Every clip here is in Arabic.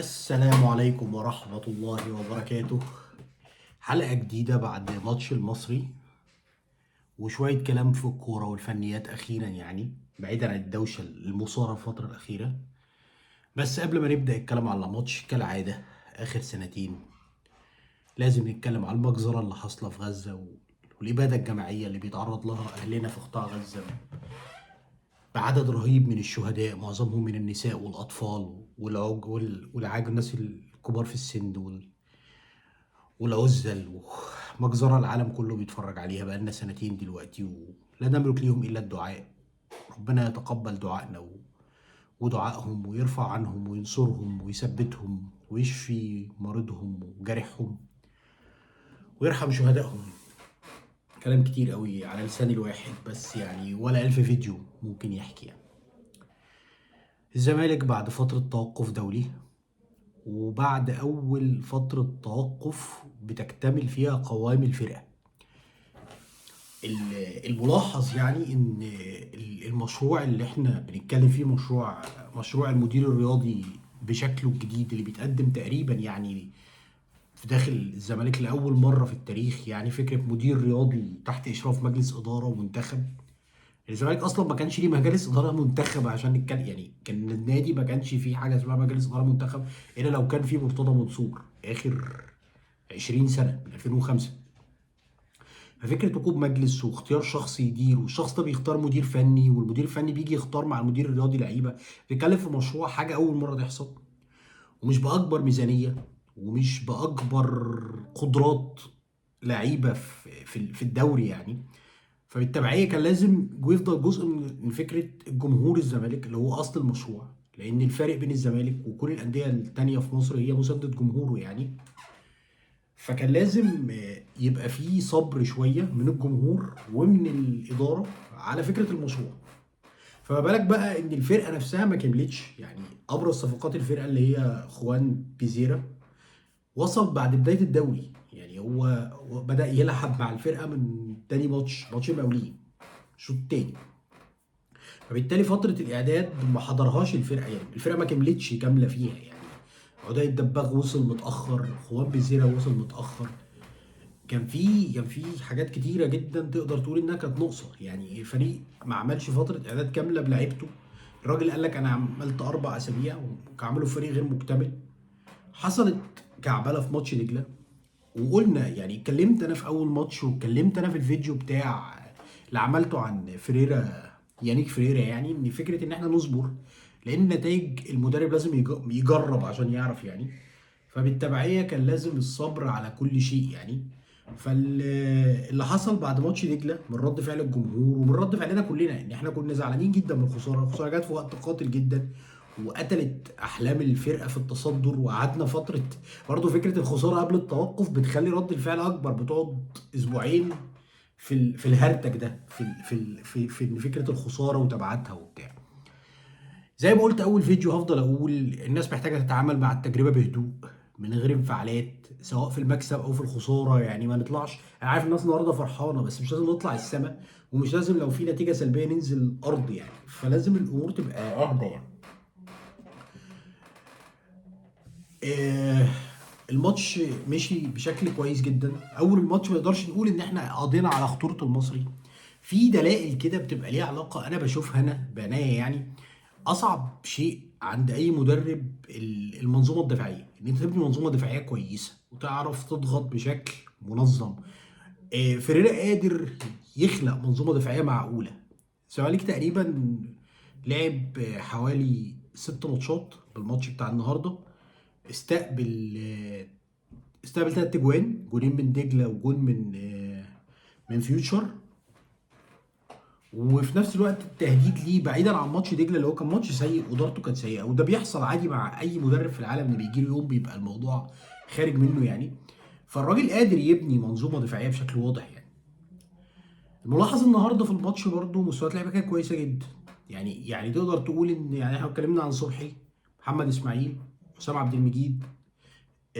السلام عليكم ورحمة الله وبركاته. حلقة جديدة بعد ماتش المصري وشوية كلام في الكورة والفنيات أخيرا، يعني بعيدا عن الدوشة المثارة الفترة الأخيرة. بس قبل ما نبدأ الكلام على ماتش كالعادة آخر سنتين، لازم نتكلم على المجزرة اللي حاصلة في غزة والإبادة الجماعية اللي بيتعرض لها أهلنا في قطاع غزة بعدد رهيب من الشهداء، معظمهم من النساء والأطفال والناس الكبار في السن والعزل ومجزرة العالم كله بيتفرج عليها بقالنا سنتين دلوقتي، ولا نملك ليهم إلا الدعاء. ربنا يتقبل دعائنا ودعائهم ويرفع عنهم وينصرهم ويثبتهم ويشفي مريضهم وجرحهم ويرحم شهدائهم. كلام كتير قوي على لسان الواحد، بس يعني ولا ألف فيديو ممكن يحكي يعني. الزمالك بعد فترة توقف دولي، وبعد أول فترة توقف بتكتمل فيها قوام الفرقة، الملاحظ يعني ان المشروع اللي احنا بنتكلم فيه مشروع المدير الرياضي بشكله الجديد اللي بيتقدم تقريبا يعني في داخل الزمالك لأول مرة في التاريخ. يعني فكرة مدير رياضي تحت إشراف مجلس إدارة ومنتخب. الزمالك أصلا ما كانش ليه مجالس إدارة منتخب عشان نتكلم، يعني كان النادي ما كانش فيه حاجة اسمها مجلس إدارة منتخب إلا لو كان فيه مرتضى منصور آخر 20 سنة من 2005. ففكره وجود مجلس واختيار شخص يدير، والشخص ده بيختار مدير فني، والمدير الفني بيجي يختار مع المدير الرياضي لعيبه، بيتكلم في مشروع حاجه اول مره تحصل، ومش باكبر ميزانيه ومش باكبر قدرات لعيبه في الدوري يعني. فبالتبعيه كان لازم يفضل جزء من فكره الجمهور الزمالك اللي هو اصل المشروع، لان الفارق بين الزمالك وكل الانديه التانيه في مصر هي مسانده جمهوره يعني. فكان لازم يبقى فيه صبر شوية من الجمهور ومن الإدارة على فكرة المشروع. فما بالك بقى إن الفرقة نفسها ما كملتش، يعني أبرز صفقات الفرقة اللي هي خوان بيزيرا وصل بعد بداية الدوري. يعني هو بدأ يلعب مع الفرقة من تاني ماتش المقاولين، الشوط التاني. فبالتالي فترة الإعداد ما حضرهاش الفرقة، يعني الفرقة ما كملتش كاملة فيها يعني. عدي الدباغ وصل متأخر، خوان بيزيرا وصل متأخر. كان في حاجات كتيره جدا تقدر تقول انها كانت ناقصه، يعني الفريق ما عملش فتره اعداد كامله بلعيبته. الراجل قال لك انا عملت 4 اسابيع وكعمله فريق غير مكتمل. حصلت كعبله في ماتش دجله، وقلنا يعني اتكلمت انا في اول ماتش واتكلمت انا في الفيديو بتاع اللي عملته عن فريرا، يانيك فريرا، يعني ان فكره ان احنا نصبر، لان نتائج المدرب لازم يجرب عشان يعرف يعني. فبالتبعيه كان لازم الصبر على كل شيء يعني. فاللي حصل بعد ماتش دجله من رد فعل الجمهور ومن رد فعلنا كلنا ان احنا كنا زعلانين جدا من الخساره جت في وقت قاتل جدا، وقتلت احلام الفرقه في التصدر. وقعدنا فتره برضه فكره الخساره قبل التوقف بتخلي رد الفعل اكبر، بتقعد اسبوعين في الهرتك ده في فكره الخساره وتبعاتها وبتاع. زي ما قلت اول فيديو، هفضل اقول الناس محتاجه تتعامل مع التجربه بهدوء من غير انفعالات، سواء في المكسب او في الخساره. يعني ما نطلعش، انا عارف الناس النهارده فرحانه بس مش لازم نطلع السما، ومش لازم لو في نتيجه سلبيه ننزل الارض يعني. فلازم الامور تبقى اهدى يعني. آه، الماتش مشي بشكل كويس جدا. اول الماتش ما نقدرش نقول ان احنا قضينا على خطوره المصري. في دلائل كده بتبقى ليها علاقه، انا بشوفها انا بعناية يعني. اصعب شيء عند اي مدرب المنظومه الدفاعيه، ان انت تبني منظومه دفاعيه كويسه وتعرف تضغط بشكل منظم. فيريرا قادر يخلق منظومه دفاعيه معقوله. الزمالك تقريبا لعب حوالي 6 ماتشات بالماتش بتاع النهارده، استقبل استقبل 3 جوان، جونين من دجله وجون من فيوتشر. وفي نفس الوقت التهديد ليه بعيدا عن ماتش دجله اللي هو كان ماتش سيء وادارته كانت سيئه، وده بيحصل عادي مع اي مدرب في العالم، ان بيجي له يوم بيبقى الموضوع خارج منه يعني. فالراجل قادر يبني منظومه دفاعيه بشكل واضح يعني. الملاحظ النهارده في الماتش برده مستويات اللعيبه كانت كويسه جدا. يعني تقدر تقول ان يعني احنا اتكلمنا عن صبحي، محمد اسماعيل، حسام عبد المجيد،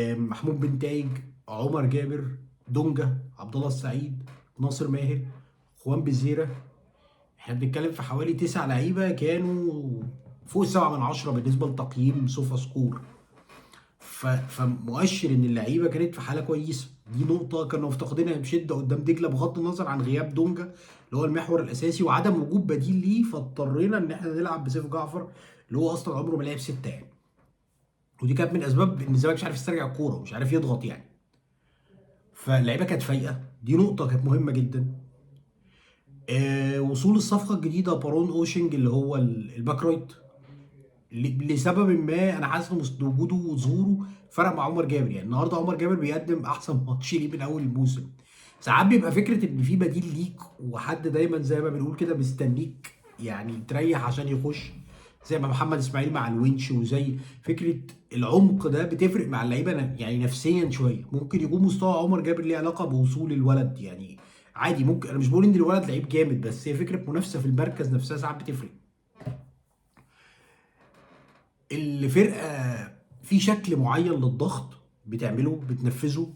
محمود بنتايج، عمر جابر، دونجا، عبد الله السعيد، ناصر ماهر، خوان بزيره. احنا بنتكلم في حوالي 9 لعيبه كانوا فوق 7 من 10 بالنسبه لتقييم سوفا سكور. فمؤشر ان اللعيبه كانت في حاله كويسه. دي نقطه كانوا مفتقدينها بشده قدام دجله، بغض النظر عن غياب دونجا اللي هو المحور الاساسي وعدم وجود بديل ليه، فاضطرينا ان احنا نلعب بسيف جعفر اللي هو اصلا عمره ما لعب سته يعني. ودي كانت من اسباب ان الزمالك مش عارف يسترجع الكوره ومش عارف يضغط يعني. فاللعيبه كانت فايقه، دي نقطه كانت مهمه جدا. وصول الصفقه الجديده بارون اوشنج اللي هو الباك رايت، لسبب ما انا حاسس ان وجوده وظهوره فرق مع عمر جابر. يعني النهارده عمر جابر بيقدم احسن ماتش ليه من اول الموسم. ساعات بيبقى فكره ان في بديل ليك وحد دايما زي ما بنقول كده مستنيك يعني تريح عشان يخش، زي ما محمد اسماعيل مع الونش، وزي فكره العمق ده بتفرق مع اللعيبه يعني نفسيا شويه. ممكن يكون مستوى عمر جابر ليه علاقه بوصول الولد يعني، عادي. ممكن انا مش بقول ان الولد لعيب جامد، بس هي فكره منافسه في المركز نفسها ساعات بتفرق. الفرقه في شكل معين للضغط بتعمله بتنفذه،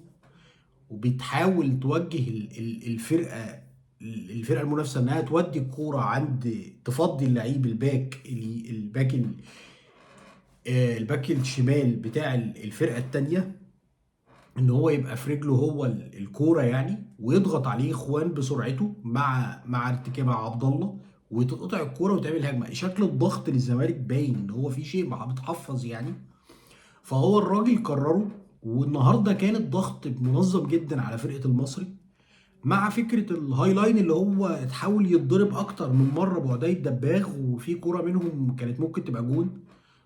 وبتحاول توجه الفرقه المنافسه انها تودي الكوره عند تفضي اللعيب الباك الشمال بتاع الفرقه الثانيه، ان هو يبقى في رجله هو الكوره يعني، ويضغط عليه اخوان بسرعته مع ارتكاب مع عبد الله، وتتقطع الكوره وتعمل هجمه. شكل الضغط للزمالك باين ان هو في شيء بتحفظ يعني. فهو الراجل قرره، والنهارده كان الضغط منظم جدا على فرقه المصري، مع فكره الهاي لاين اللي هو اتحاول يتضرب اكتر من مره بعدي الدباغ، وفي كوره منهم كانت ممكن تبقى جون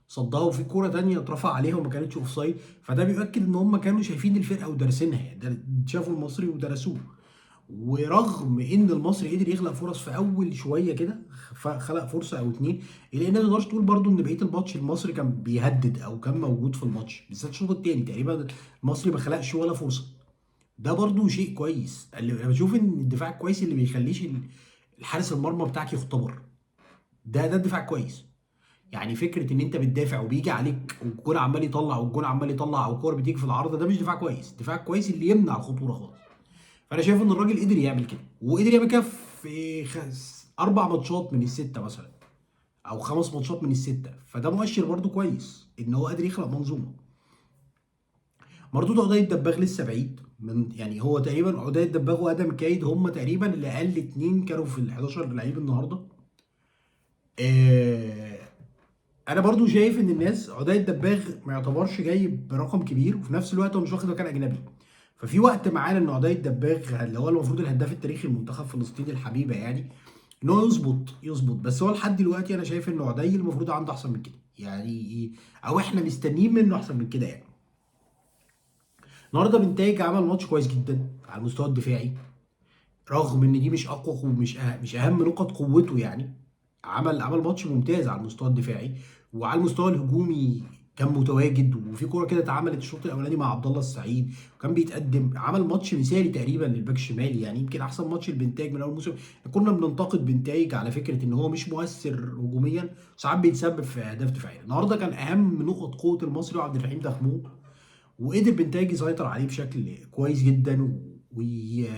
صدها، وفي كوره تانية اترفع عليها وما كانتش اوف سايد. فده بيؤكد ان هم كانوا شايفين الفرقه ودارسينها يعني، شافوا المصري ودرسوه. ورغم ان المصري قدر يخلق فرص في اول شويه كده، خلق فرصه او اتنين، الا ان ما تقدرش تقول برضو ان بقيه الماتش المصري كان بيهدد او كان موجود في الماتش، بالذات الشوط الثاني تقريبا المصري ما خلقش ولا فرصه. ده برضو شيء كويس. اللي انا بشوف ان الدفاع الكويس اللي بيخليش الحارس المرمى بتاعك يختبر، ده الدفاع كويس. يعني فكره ان انت بتدافع وبيجي عليك والجون عمال يطلع والجون عمال يطلع او الكوره بتيجي في العارضه، ده مش دفاع كويس. الدفاع الكويس اللي يمنع الخطوره خالص. فانا شايف ان الراجل قدر يعمل كده، وقدر يعمل كده في 4 ماتشات من السته مثلا، او 5 ماتشات من السته. فده مؤشر برده كويس ان هو قادر يخلق منظومه. مردود عقدية الدباغ لسه بعيد من يعني، هو تقريبا عقدية الدباغ وادم كايد هم تقريبا اللي اقل اتنين كانوا في ال 11 لعيب النهارده. آه انا برضو شايف ان الناس عقدية الدباغ ما يعتبرش جايب برقم كبير، وفي نفس الوقت هو مش واخد مكان اجنبي. ففي وقت معانا ان عقدية الدباغ اللي هو المفروض الهداف التاريخي لمنتخب فلسطين الحبيبه يعني، ان هو يظبط. بس هو لحد دلوقتي انا شايف ان عقدي المفروض عنده احسن من كده يعني، او احنا مستنيين منه احسن من كده يعني. النهارده بنتايج عمل ماتش كويس جدا على المستوى الدفاعي، رغم ان دي مش اقوى مش اهم نقط قوته يعني. عمل ماتش ممتاز على المستوى الدفاعي، وعلى المستوى الهجومي كان متواجد. وفي كوره كده اتعملت الشوط الاولاني مع عبد الله السعيد وكان بيتقدم، عمل ماتش مثالي تقريبا للباك الشمال يعني، يمكن احسن ماتش لبنتايج من اول موسم. كنا بننتقد بنتايج على فكره ان هو مش مؤثر هجوميا، ساعات بيتسبب في اهداف دفاعيه. النهارده كان اهم نقط قوه المصري وعبد الرحيم دخمو، وقدر بنتايج يسيطر عليه بشكل كويس جدا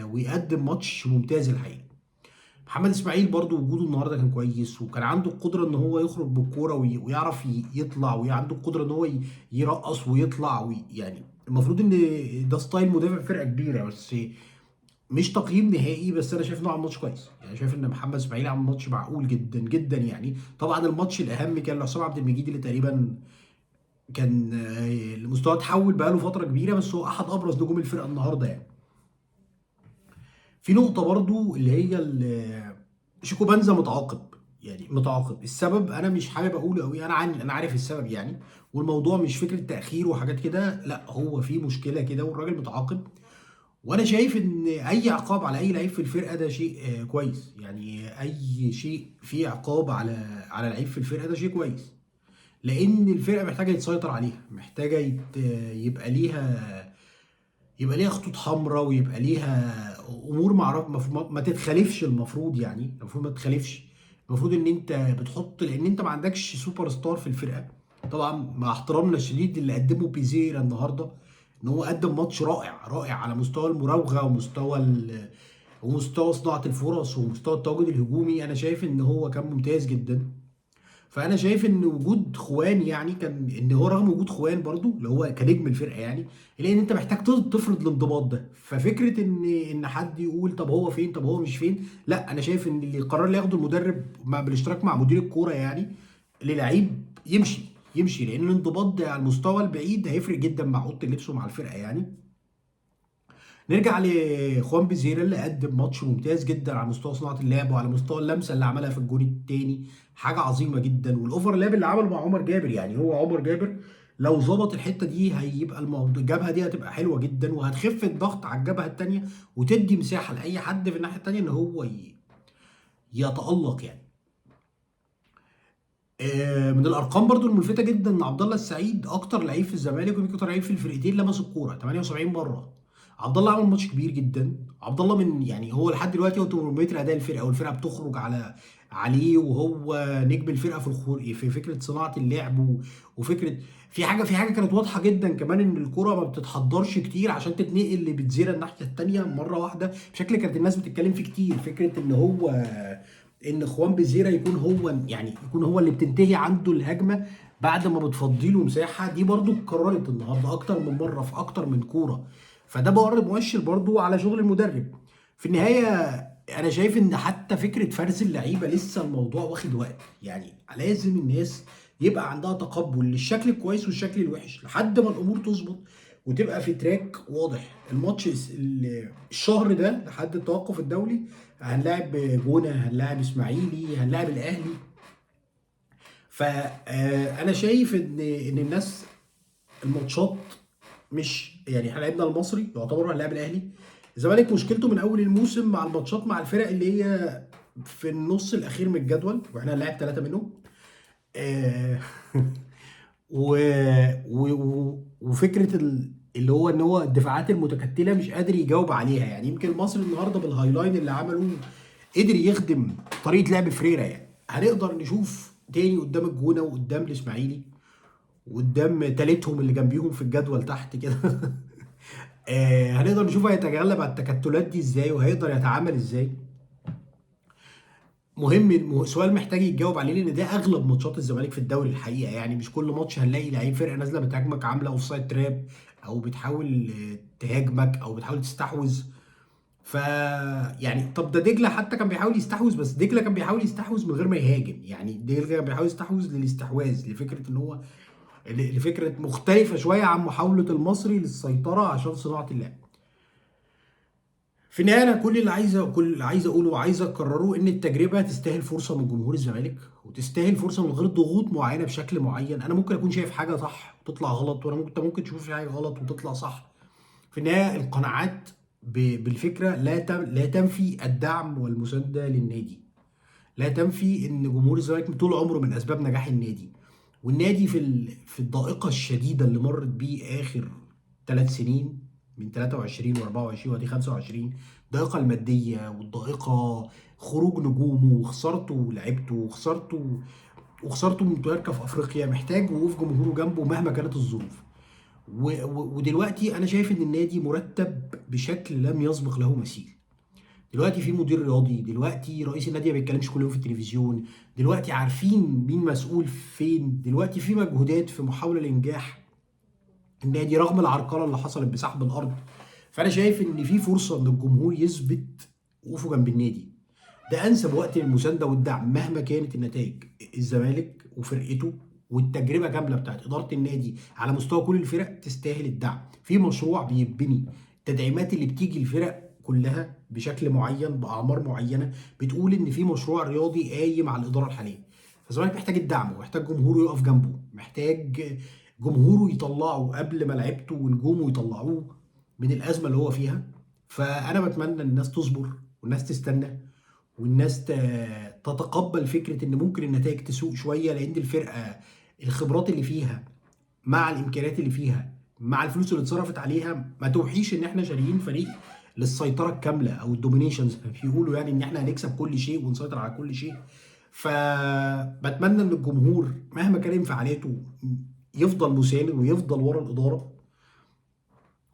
ويقدم ماتش ممتاز الحقيقه. محمد اسماعيل برضو وجوده النهارده كان كويس، وكان عنده القدره ان هو يخرج بالكوره ويعرف يطلع، وعنده القدره ان هو يرقص ويطلع يعني المفروض ان ده ستايل مدافع فرقه كبيره. بس مش تقييم نهائي، بس انا شايف انه عمل ماتش كويس يعني. شايف ان محمد اسماعيل عمل ماتش معقول جدا جدا يعني. طبعا الماتش الاهم كان لحسام عبد المجيد اللي تقريبا كان المستوى اتحول بقاله فتره كبيره، بس هو احد ابرز نجوم الفرقه النهارده يعني. في نقطه برضو اللي هي شيكو بنزا متعاقب يعني، متعاقب. السبب انا مش حابب اقوله قوي، انا عارف السبب يعني. والموضوع مش فكره تاخير وحاجات كده، لا هو في مشكله كده والراجل متعاقب. وانا شايف ان اي عقاب على اي لعيب في الفرقه ده شيء كويس يعني. اي شيء فيه عقاب على لعيب في الفرقه ده شيء كويس، لان الفرقه محتاجه يتسيطر عليها، محتاجه يبقى ليها خطوط حمراء، ويبقى ليها امور معرف ما تتخالفش. المفروض يعني المفروض ما تتخالفش. المفروض ان انت بتحط، لان انت ما عندكش سوبر ستار في الفرقه. طبعا مع احترامنا الشديد اللي قدمه بيزيرا النهارده، ان هو قدم ماتش رائع رائع على مستوى المراوغه ومستوى صناعه الفرص ومستوى التواجد الهجومي. انا شايف ان هو كان ممتاز جدا. فانا شايف ان وجود خوان يعني كان ان هو رغم وجود خوان برضو اللي هو كنجم الفرقه يعني، لان انت محتاج تفرض الانضباط ده. ففكره ان حد يقول طب هو فين طب هو مش فين، لا انا شايف ان اللي القرار اللي ياخده المدرب بالاشتراك مع مدير الكوره يعني للعيب يمشي لان الانضباط ده على المستوى البعيد هيفرق جدا مع اوضه اللبس ومع الفرقه يعني. نرجع لخوان بيزيرا اللي قدم ماتش ممتاز جدا على مستوى صناعه اللعب وعلى مستوى اللمسه اللي عملها في الجون الثاني، حاجه عظيمه جدا. والاوفرلاب اللي عمله مع عمر جابر، يعني هو عمر جابر لو ظبط الحته دي هيبقى الموضوع الجبهه دي هتبقى حلوه جدا، وهتخف الضغط على الجبهه الثانيه وتدي مساحه لاي حد في الناحيه الثانيه ان هو يتالق يعني. من الارقام برضو الملفته جدا ان عبد الله السعيد اكتر لعيب في الزمالك ويمكن اكتر لعيب في الفرقتين لمس الكوره 78 مره. عبد الله عمل ماتش كبير جدا. عبد الله من يعني هو لحد دلوقتي هو ترمومتر اداء الفرقه، والفرقه بتخرج عليه، وهو نجم الفرقه في فكره صناعه اللعب وفكره في حاجه كانت واضحه جدا كمان ان الكوره ما بتتحضرش كتير عشان تتنقل لبتزيرا الناحيه الثانيه مره واحده بشكل كانت الناس بتتكلم فيه كتير. فكره ان خوان بيزيرا يكون هو اللي بتنتهي عنده الهجمه بعد ما بتفضي له مساحه، دي برضو اتكررت النهارده اكتر من مره في اكتر من كوره. فده برضه مؤشر برضو على شغل المدرب. في النهايه انا شايف ان حتى فكره فرز اللعيبه لسه الموضوع واخد وقت، يعني لازم الناس يبقى عندها تقبل للشكل الكويس والشكل الوحش لحد ما الامور تظبط وتبقى في تراك واضح. الماتش الشهر ده لحد التوقف الدولي هنلاعب جونه، هنلاعب اسماعيلي، هنلاعب الاهلي. فانا شايف ان الناس الماتشات مش يعني احنا لعبنا المصري يعتبر هنلاعب الاهلي. الزمالك مشكلته من اول الموسم مع الماتشات مع الفرق اللي هي في النص الاخير من الجدول، واحنا هنلاعب ثلاثه منهم. آه، و... وفكره اللي هو ان هو الدفاعات المتكتله مش قادر يجاوب عليها. يعني يمكن المصري النهارده بالهايلاين اللي عمله قدر يخدم طريقه لعب فريرة. يعني هنقدر نشوف تاني قدام الجونه وقدام الاسماعيلي وقدام تالتهم اللي جنبيهم في الجدول تحت كده. هنقدر نشوف هيتغلب على التكتلات دي ازاي وهيقدر يتعامل ازاي. سؤال محتاج يتجاوب عليه لان ده اغلب ماتشات الزمالك في الدوري الحقيقه. يعني مش كل ماتش هنلاقي لعيب فرقه نازله بتهاجمك عامله اوف سايد تراب او بتحاول تهاجمك او بتحاول تستحوذ. ف يعني طب ده دجله حتى كان بيحاول يستحوذ، بس دجله كان بيحاول يستحوذ من غير ما يهاجم. يعني دجله كان بيحاول يستحوذ للاستحواذ لفكره ان هو لفكره مختلفه شويه عن محاوله المصري للسيطره عشان صناعه اللعب. في النهايه انا كل اللي عايز اقوله وعايز اكرره ان التجربه تستاهل فرصه من جمهور الزمالك وتستاهل فرصه من غير ضغوط معينه بشكل معين. انا ممكن اكون شايف حاجه صح وتطلع غلط، وانا ممكن تشوف في حاجه غلط وتطلع صح. في النهايه القناعات بالفكره لا تنفي الدعم والمسانده للنادي، لا تنفي ان جمهور الزمالك طول عمره من اسباب نجاح النادي. والنادي في الضائقه الشديده اللي مرت بيه اخر 3 سنين من 23 و24 ودي 25، الضائقه الماديه والضائقه خروج نجومه وخسارته لعيبته وخسارته من مشاركه في افريقيا، محتاج وقوف جمهوره جنبه مهما كانت الظروف. ودلوقتي انا شايف ان النادي مرتب بشكل لم يسبق له مثيل. دلوقتي في مدير رياضي، دلوقتي رئيس النادي ما بيتكلمش كل يوم في التلفزيون، دلوقتي عارفين مين مسؤول فين، دلوقتي في مجهودات في محاولة لإنجاح النادي رغم العرقلة اللي حصلت بسحب الأرض. فأنا شايف إن في فرصة إن الجمهور يثبت وقوفه جنب النادي. ده أنسب وقت للمساندة والدعم مهما كانت النتائج. الزمالك وفرقته والتجربة كاملة بتاعت إدارة النادي على مستوى كل الفرق تستاهل الدعم. في مشروع بيبني، التدعيمات اللي بتيجي الفرق كلها بشكل معين بأعمار معينة بتقول إن في مشروع رياضي قايم على الإدارة الحالية. فالزمالك محتاج الدعم ومحتاج جمهوره يقف جنبه، محتاج جمهوره يطلعه قبل ما لعيبته ونجومه يطلعوه من الأزمة اللي هو فيها. فأنا بتمنى إن الناس تصبر والناس تستنى والناس تتقبل فكره ان ممكن النتائج تسوء شويه، لان الفرقه الخبرات اللي فيها مع الامكانيات اللي فيها مع الفلوس اللي اتصرفت عليها ما توحيش ان احنا شاريين فريق للسيطره الكامله او الدومينيشن زي ما بيقولوا، يعني ان احنا هنكسب كل شيء ونسيطر على كل شيء. فبتمنى ان الجمهور مهما كان انفعالاته يفضل مساند ويفضل ورا الاداره.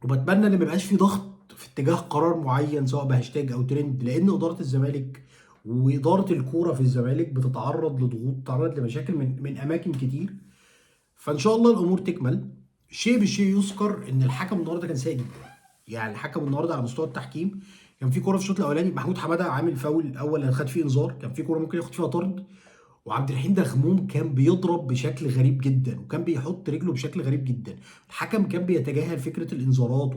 وبتمنى ان ما يبقاش في ضغط في اتجاه قرار معين سواء بهاشتاج او ترند، لان اداره الزمالك واداره الكوره في الزمالك بتتعرض لضغوط، بتتعرض لمشاكل من اماكن كتير. فان شاء الله الامور تكمل. شيء بالشيء يذكر ان الحكم النهارده كان سيء جدا. يعني الحكم النهارده على مستوى التحكيم، كان في كوره في الشوط الاولاني محمود حماده عامل فاول الاول اللي خد فيه انذار، كان في كوره ممكن ياخد فيها طرد، وعبد الرحيم دخموم كان بيضرب بشكل غريب جدا، وكان بيحط رجله بشكل غريب جدا. الحكم كان بيتجاهل فكره الانذارات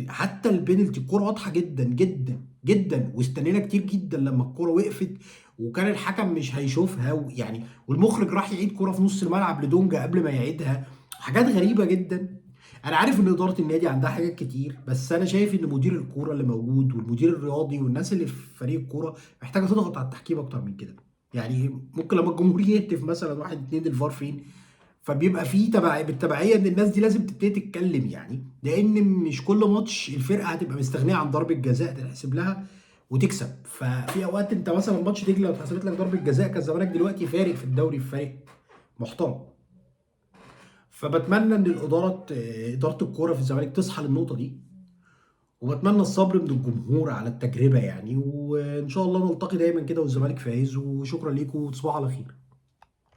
حتى البينالتي. الكوره واضحه جدا جدا جدا، واستنينا كتير جدا لما الكوره وقفت، وكان الحكم مش هيشوفها يعني، والمخرج راح يعيد كوره في نص الملعب لدونجا قبل ما يعيدها. حاجات غريبه جدا. انا عارف ان اداره النادي عندها حاجات كتير، بس انا شايف ان مدير الكوره اللي موجود والمدير الرياضي والناس اللي في فريق الكوره محتاجه تضغط على التحكيم اكتر من كده. يعني ممكن لما الجمهور يهتف مثلا واحد اتنين الفار فين، فبيبقى في بالتبعيه ان الناس دي لازم تبتدي تتكلم، يعني لان مش كل ماتش الفرقه هتبقى مستغنيه عن ضربه جزاء تتحسب لها وتكسب. ففي اوقات انت مثلا ماتش دجله لو اتحسبت لك ضربه جزاء، كان زمانك دلوقتي فارق في الدوري، في فريق محترم. فبتمنى ان اداره الكوره في الزمالك تصحى للنقطه دي، وبتمنى الصبر من الجمهور على التجربه يعني، وان شاء الله نلتقي دايما كده والزمالك فايز. وشكرا ليكم وتصبحوا على خير.